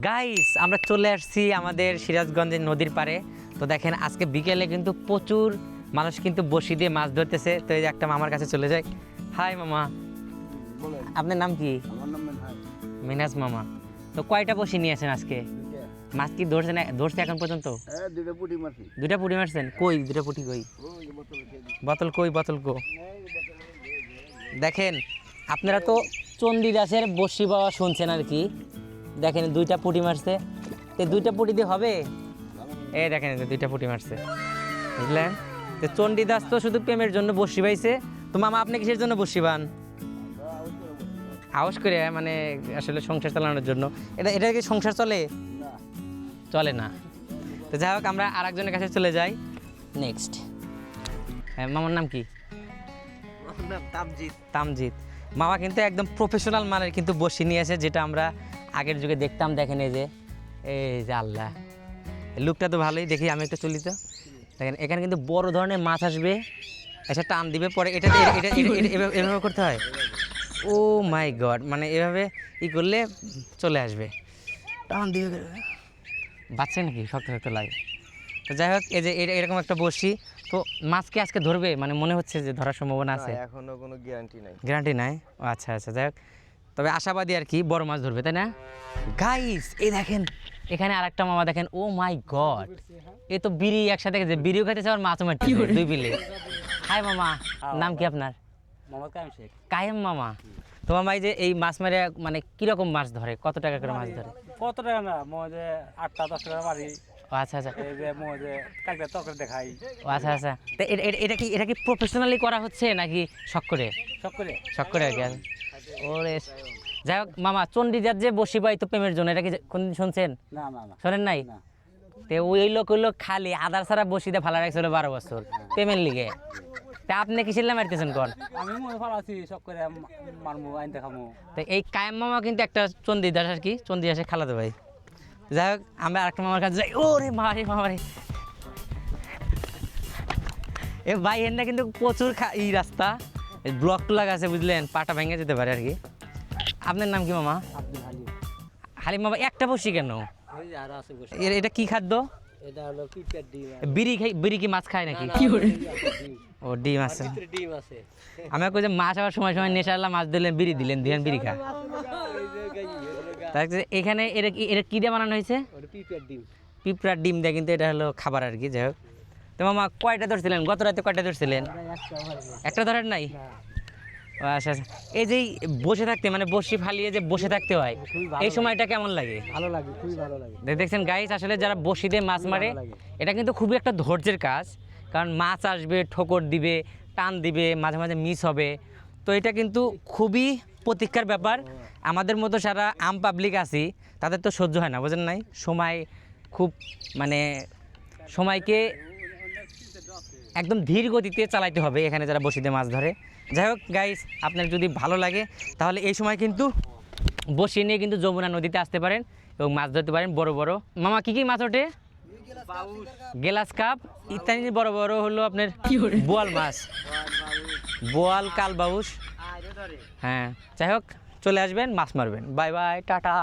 Guys আমরা চলে আসছি আমাদের সিরাজগঞ্জের নদীর পাড়ে। তো দেখেন আজকে বিকেলে কিন্তু প্রচুর মানুষ কিন্তু বড়শি দিয়ে মাছ ধরতেছে। তো এই যে একটা মামার কাছে চলে যাই। হাই মামা, আপনার নাম কি? মিনাজ মামা। তো কয়টা বড়শি নিয়েছেন আজকে? মাছ কি ধরছেন? ধরছে এখন পর্যন্ত? দুইটা পুঁটি মারছেন? কই দুইটা পুঁটি কই? বোতল কই? বোতল কো? দেখেন আপনারা তো চণ্ডীদাসের বড়শি বাবা শুনছেন আর কি। দেখেন দুইটা পুঁটি মারছে। তো দুইটা পুঁটি দিয়ে হবে? এই দেখেন দুইটা পুঁটি মারছে, বুঝলেন? তো চণ্ডীদাস তো শুধু প্রেমের জন্য বড়শি পাইছে। তো মামা আপনি কিসের জন্য বড়শি বান? আওয়াজ করে মানে আসলে সংসার চালানোর জন্য। এটা কি সংসার চলে? চলে না। তো যাই হোক আমরা আর একজনের কাছে চলে যাই। নেক্সট মামার নাম কি? তামজিৎ। মামা কিন্তু একদম প্রফেশনাল মানের কিন্তু বড়শি নিয়েছে, যেটা আমরা আগের যুগে দেখতাম। দেখেন এই যে আল্লাহ, লুকটা তো ভালোই। দেখি আমি একটু চলি। তো দেখেন এখানে কিন্তু বড় ধরনের মাছ আসবে, এসে টান দিবে, পরে এটা এভাবে করতে হয়। ও মাই গড, মানে এভাবে ই করলে চলে আসবে, টান দিবে। বাচ্চা নাকি শক্ত শক্ত লাগে। তো যাই হোক এই যে এরকম একটা বড়শি। তো মাছকে আজকে ধরবে মানে মনে হচ্ছে যে ধরার সম্ভাবনা আছে? এখনো কোনো গ্যারান্টি নাই। ও আচ্ছা, তবে আশাবাদী আর কি, বড় মাছ ধরবে, তাই না? গাইস এই দেখেন এখানে আরেকটা মামা, দেখেন ও মাই গড, এ তো বিড়ি একসাথে খেতে, বিড়িও খেতেছে আর মাছও মারতেছে দুই বিলে। হাই মামা, নাম কি আপনার? কায়েম মামা। তো মামা এই যে এই মাছ মারে মানে কিরকম মাছ ধরে, কত টাকা করে মাছ ধরে? কত টাকা না, মজে 8-10 টাকা বাড়ি। ও আচ্ছা, এই যে মজে কালকে তরকারি দেখাই। ও আচ্ছা। তো এটা কি প্রফেশনালি করা হচ্ছে নাকি শখ করে? শখ করে আর কি। ওরে যাই হোক মামা, চণ্ডীদাস যে বড়শি পাই তো প্রেমের জন্য, এটা কি কোনদিন শুনছেন? না শোনেন নাই? তো ওই লোক খালি আদার ছাড়া বড়শিতে ফালা রাখছিল 12 বছর প্রেমের লিগে। তা আপনি কিসের মারতেছেন কোন? আমি মনে ফালাছি শখ করে মারমু, আইন দেখামু। তো এই কায়েম মামা কিন্তু একটা চণ্ডীদাস আর কি, চণ্ডীদাসে খালাতো ভাই। যাই হোক আমরা আরেকটা মামার কাছে যাই। ওরে মামারে এ ভাই, এখানটা কিন্তু প্রচুর ই রাস্তা, ব্লক টুলাক আছে বুঝলেন, পাটা ভেঙে যেতে পারে আর কি। আপনার নাম কি মামা? হালিম মামা। একটা বড়শি কেন? এটা কি খাদ্য? বিড়ি কি মাছ খায় নাকি? ও ডিম আছে। আমি কই যে মাছ আবার সময় নেশালা মাছ দিলেন, বিড়ি দিলেন, বিড়ি খা। এখানে এটা কি দিয়ে বানানো হয়েছে? পিঁপড়ার ডিম দিয়ে, কিন্তু এটা হলো খাবার আর কি। যাই হোক তো মামা কয়টা ধরছিলেন গত রাতে? কয়টা ধরছিলেন? একটা ধরেন নাই? আচ্ছা। এই যে বসে থাকতে মানে বড়শি ফালিয়ে যে বসে থাকতে হয়, এই সময়টা কেমন লাগে? ভালো লাগে, খুবই ভালো লাগে। দেখছেন গাইস, আসলে যারা বড়শি দিয়ে মাছ মারে এটা কিন্তু খুবই একটা ধৈর্যের কাজ, কারণ মাছ আসবে, ঠোকর দিবে, টান দিবে, মাঝে মাঝে মিস হবে। তো এটা কিন্তু খুবই প্রতীক্ষার ব্যাপার। আমাদের মতো সারা আম পাবলিক আছি, তাদের তো সহ্য হয় না, বোঝেন নাই? সময় খুব মানে সময়কে একদম ধীর গতিতে চালাইতে হবে এখানে যারা বড়শি দিয়ে মাছ ধরে। যাই হোক গাইস, আপনার যদি ভালো লাগে তাহলে এই সময় কিন্তু বড়শি নিয়ে কিন্তু যমুনা নদীতে আসতে পারেন এবং মাছ ধরতে পারেন বড় বড়। মামা কি কি মাছ ওঠে? গেলাস কাপ ইত্যাদি বড় বড় হলো আপনার বোয়াল মাছ, বোয়াল, কালবাউস। হ্যাঁ যাই হোক চলে আসবেন, মাছ মারবেন। Bye bye, tata.